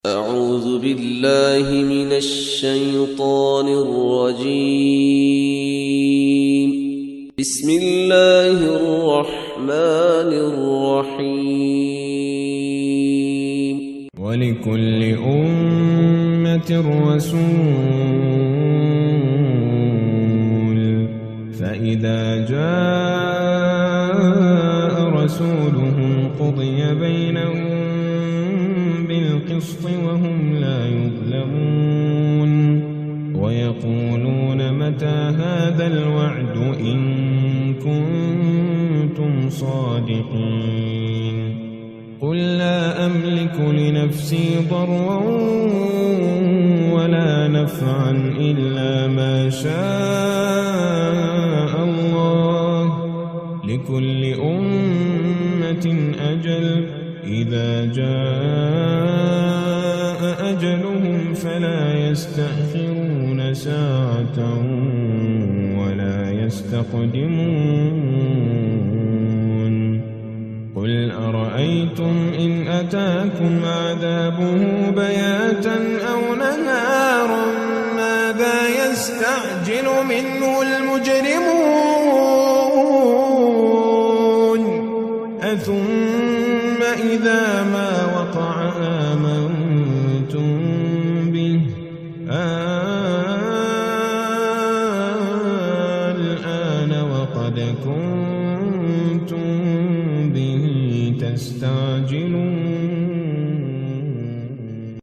أعوذ بالله من الشيطان الرجيم. بسم الله الرحمن الرحيم. ولكل أمة رسول فإذا جاء رسولهم قضي بينهم بالقسط وهم لا يظلمون ويقولون متى هذا الوعد إن كنتم صادقين قل لا أملك لنفسي ضرا ولا نفعا إلا ما شاء الله لكل أمة أجل إذا جاء أجلهم فلا يستأخرون ساعة ولا يستقدمون قل أرأيتم إن أتاكم عذابه بياتا أو نهارا ماذا يستعجل منه المجرمون